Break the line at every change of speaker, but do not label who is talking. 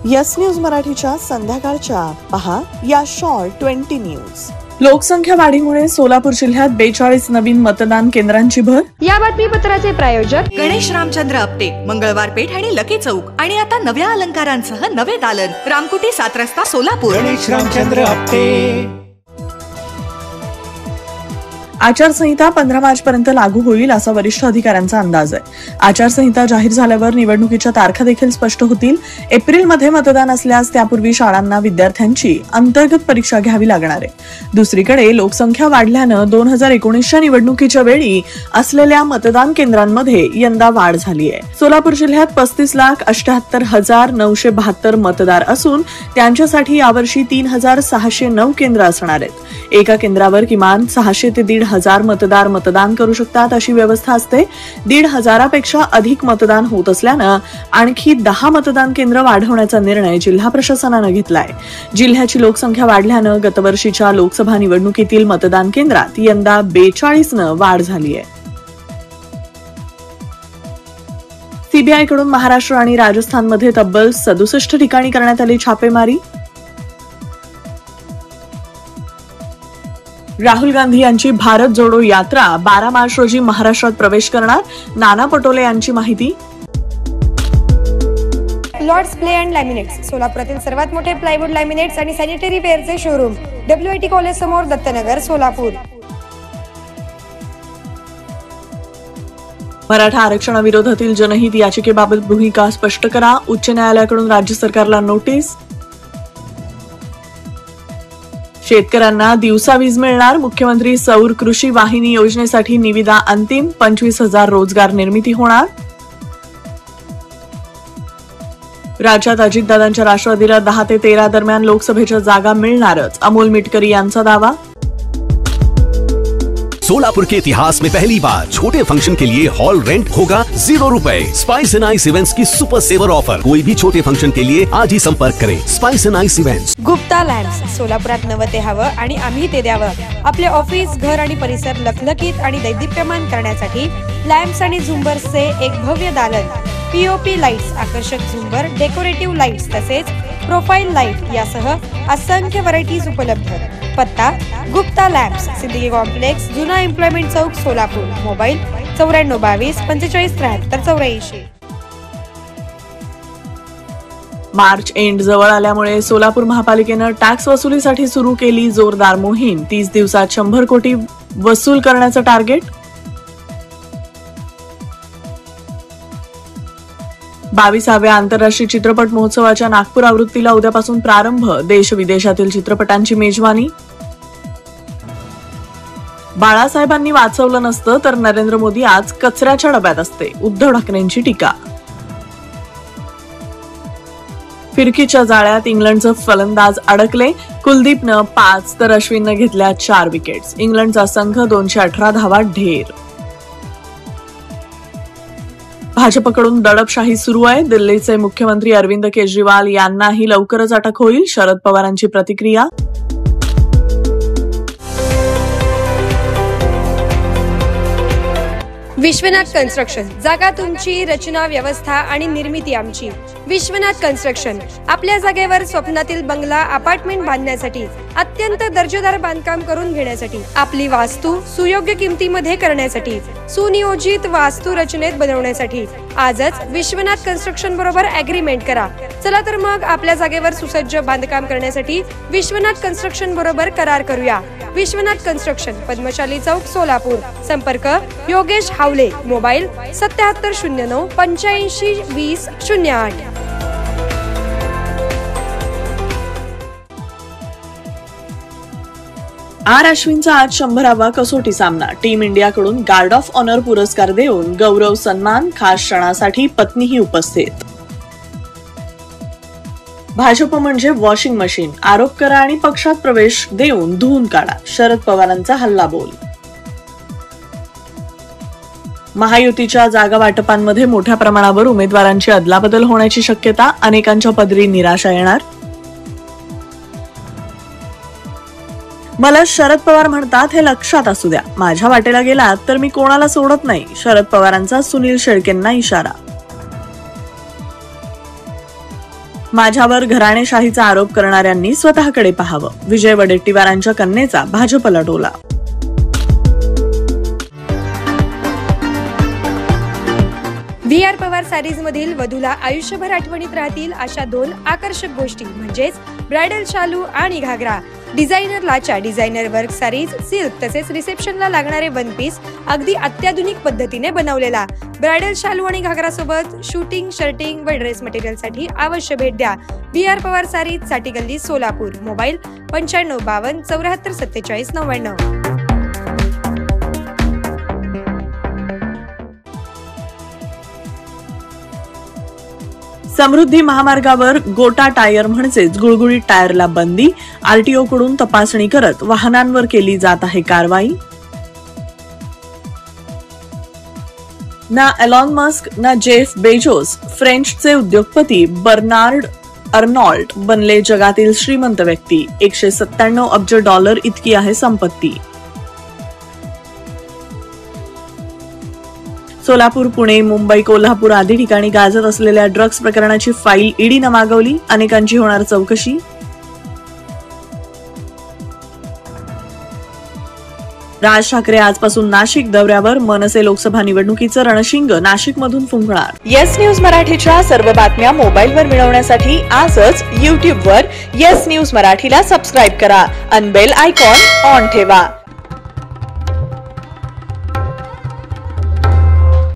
Yes news मराठीच्या संध्याकाळच्या पहा या शॉर्ट 20 न्यूज. लोकसंख्या वाढीमुळे सोलापूर जिल्ह्यात 42 नवीन मतदान केंद्रांची भर.
या बातमीपत्राचे प्रायोजक
गणेश रामचंद्र आपटे, मंगळवार पेठ आणि लकी चौक. आणि आता नव्या अलंकारांसह नवे दालन, रामकुटी 7 रस्ता सोलापूर.
गणेश रामचंद्र आपटे.
आचारसंहिता 15 मार्चपर्यंत लागू होईल असा वरिष्ठ अधिकाऱ्यांचा अंदाज आहे. आचारसंहिता जाहीर झाल्यावर निवडणुकीच्या तारखा देखील स्पष्ट होतील. एप्रिलमध्ये मतदान असल्यास त्यापूर्वी शाळांना विद्यार्थ्यांची अंतर्गत परीक्षा घ्यावी लागणार आहे. दुसरीकडे लोकसंख्या वाढल्यानं 2019च्या निवडणुकीच्या वेळी असलेल्या मतदान केंद्रांमध्ये यंदा वाढ झाली आहे. सोलापूर जिल्ह्यात 35,78,972 मतदार असून त्यांच्यासाठी यावर्षी 3,609 केंद्र असणार आहेत. एका केंद्रावर किमान 600 ते 1,500 मतदार मतदान करू शकतात अशी व्यवस्था असते. 1,500पेक्षा अधिक मतदान होत असल्यानं आणखी 10 मतदान केंद्र वाढवण्याचा निर्णय जिल्हा प्रशासनानं घेतलाय. जिल्ह्याची लोकसंख्या वाढल्यानं गतवर्षीच्या लोकसभा निवडणुकीतील मतदान केंद्रात यंदा 42 वाढ झाली आहे. सीबीआयकडून महाराष्ट्र आणि राजस्थानमध्ये तब्बल 67 ठिकाणी करण्यात आली छापेमारी. राहुल गांधी यांची भारत जोडो यात्रा 12 मार्च रोजी महाराष्ट्रात प्रवेश करणार. नाना पटोले यांची माहिती.
लॉर्ड्स प्ले अँड लॅमिनेट्स, सोलापुरातील सर्वात मोठे प्लायवूड लॅमिनेट्स आणि सॅनिटरी वेअरचे शोरूम, WIT कॉलेज समोर, दत्तनगर, सोलापूर.
मराठा आरक्षणाविरोधातील जनहित याचिकेबाबत भूमिका स्पष्ट करा. उच्च न्यायालयाकडून राज्य सरकारला नोटीस. शेतकऱ्यांना दिवसा वीज मिळणार. मुख्यमंत्री सौर कृषी वाहिनी योजनेसाठी निविदा अंतिम. 25,000 रोजगार निर्मिती होणार. राज्यात अजितदादांच्या राष्ट्रवादीला 10 ते 13 दरम्यान लोकसभेच्या जागा मिळणारच, अमोल मिटकरी यांचा दावा.
सोलापुर के इतिहास में पहली बार छोटे फंक्शन के लिए हॉल रेंट होगा 0 रुपए. स्पाइस एंड आइस इवेंट्स की सुपर सेवर ऑफर. कोई भी छोटे फंक्शन के लिए आज ही संपर्क करें. Spice end ice events.
Gupta lamps, सोलापुरात नवं ते हवं आणि आम्ही ते द्यावं. आपले ऑफिस, घर आणि परिसर लखलखीत आणि दैदिप्यमान करण्यासाठी लॅम्प्स आणि झुंबर्सचे एक भव्य दालन. POP लाईट्स, आकर्षक झुंबर, डेकोरेटिव्ह लाईट्स तसेच प्रोफाईल लाईट यासह असंख्य व्हरायटीज उपलब्ध. पत्ता गुप्ता लॅम्प्स, सिद्दीकी कॉम्प्लेक्स, जुना एम्प्लॉयमेंट चौक, सोलापूर. मोबाईल 9422 45 73 84.
मार्च एंड जवळ आल्यामुळे सोलापूर महापालिकेनं टॅक्स वसुलीसाठी सुरू केली जोरदार मोहीम. 30 दिवसात 100 कोटी वसूल करण्याचं टार्गेट. 22व्या आंतरराष्ट्रीय चित्रपट महोत्सवाच्या नागपूर आवृत्तीला उद्यापासून प्रारंभ. देश विदेशातील चित्रपटांची मेजवानी. बाळासाहेबांनी वाचवलं नसतं तर नरेंद्र मोदी आज कचऱ्याच्या डब्यात असते. उद्धव ठाकरेंची टीका. फिरकीच्या जाळ्यात इंग्लंडचं फलंदाज अडकले. कुलदीपनं 5 तर अश्विननं घेतल्या 4 विकेट्स. इंग्लंडचा संघ 218 धावा ढेर. भाजपकडून दडपशाही सुरू आहे. दिल्लीचे मुख्यमंत्री अरविंद केजरीवाल यांनाही लवकरच अटक होईल. शरद पवारांची प्रतिक्रिया.
विश्वनाथ कन्स्ट्रक्शन, जागा तुमची, रचना, व्यवस्था आणि निर्मिती आमची. विश्वनाथ कन्स्ट्रक्शन आपल्या जागेवर स्वप्नातील बंगला, अपार्टमेंट बांधण्यासाठी, अत्यंत दर्जेदार बांधकाम करून घेण्यासाठी, आपली वास्तू सुयोग्य किमतीमध्ये करण्यासाठी, सुनियोजित वास्तू रचनेत बनवण्यासाठी आजच विश्वनाथ कन्स्ट्रक्शन बरोबर अग्रीमेंट करा. चला तर मग आपल्या जागेवर सुसज्ज बांधकाम करण्यासाठी विश्वनाथ कन्स्ट्रक्शन बरोबर करार करूया. विश्वनाथ कन्स्ट्रक्शन, पद्मशाली चौक, सोलापूर. संपर्क योगेश हावले. मोबाईल 7709 85 20 08.
अश्विनचा आज 100वा कसोटी सामना. टीम इंडियाकडून गार्ड ऑफ ऑनर पुरस्कार देऊन गौरव सन्मान. खास क्षणासाठी पत्नीही उपस्थित. भाजप म्हणजे वॉशिंग मशीन. आरोप करा आणि पक्षात प्रवेश देऊन धुवून काढा. शरद पवारांचा हल्लाबोल. महायुतीच्या जागा वाटपांमध्ये मोठ्या प्रमाणावर उमेदवारांची अदलाबदल होण्याची शक्यता. अनेकांच्या पदरी निराशा येणार. मला शरद पवार म्हणतात हे लक्षात असू द्या. माझ्या वाटेला गेलात तर मी कोणाला सोडत नाही. शरद पवारांचा सुनील शेळकेंना इशारा. माझ्यावर घराणेशाहीचा आरोप करणाऱ्यांनी स्वतःकडे पाहावं. विजय वडेट्टीवारांच्या कन्येचा भाजपला टोला.
VR पवार सारीज मधील वधूला आयुष्यभर आठवणीत राहतील अशा 2 आकर्षक गोष्टी म्हणजेच ब्रायडल शालू आणि घागरा. डिझायनर लाचा, डिझायनर वर्क सारीज, सिल्क तसेच रिसेप्शनला लागणारे वन पीस अगदी अत्याधुनिक पद्धतीने बनवलेला. ब्रायडल शालू आणि घागरा सोबत शूटिंग, शर्टिंग व ड्रेस मटेरियल साठी अवश्य भेट द्या. VR पवार सारीज, साठी गल्ली, सोलापूर. मोबाईल 9552 74 47 99.
समृद्धी महामार्गावर गोटा टायर म्हणजेच गुळगुळीत टायरला बंदी. RTO कडून तपासणी करत वाहनांवर केली जात आहे कारवाई. ना एलॉन मस्क ना जेफ बेजोस, फ्रेंचचे उद्योगपती बर्नार्ड अर्नॉल्ट बनले जगातील श्रीमंत व्यक्ती. $197 अब्ज इतकी आहे संपत्ती. सोलापूर, पुणे, मुंबई, कोल्हापूर आदी ठिकाणी गाजत असलेल्या ड्रग्ज प्रकरणाची फाईल ईडीनं मागवली. अनेकांची होणार चौकशी. राज ठाकरे आजपासून नाशिक दौऱ्यावर. मनसे लोकसभा निवडणुकीचं रणशिंग नाशिकमधून फुंकणार. येस न्यूज मराठीच्या सर्व बातम्या मोबाईलवर मिळवण्यासाठी आजच YouTubeवर येस न्यूज मराठीला सबस्क्राईब करा. अन बेल आयकॉन ऑन ठेवा.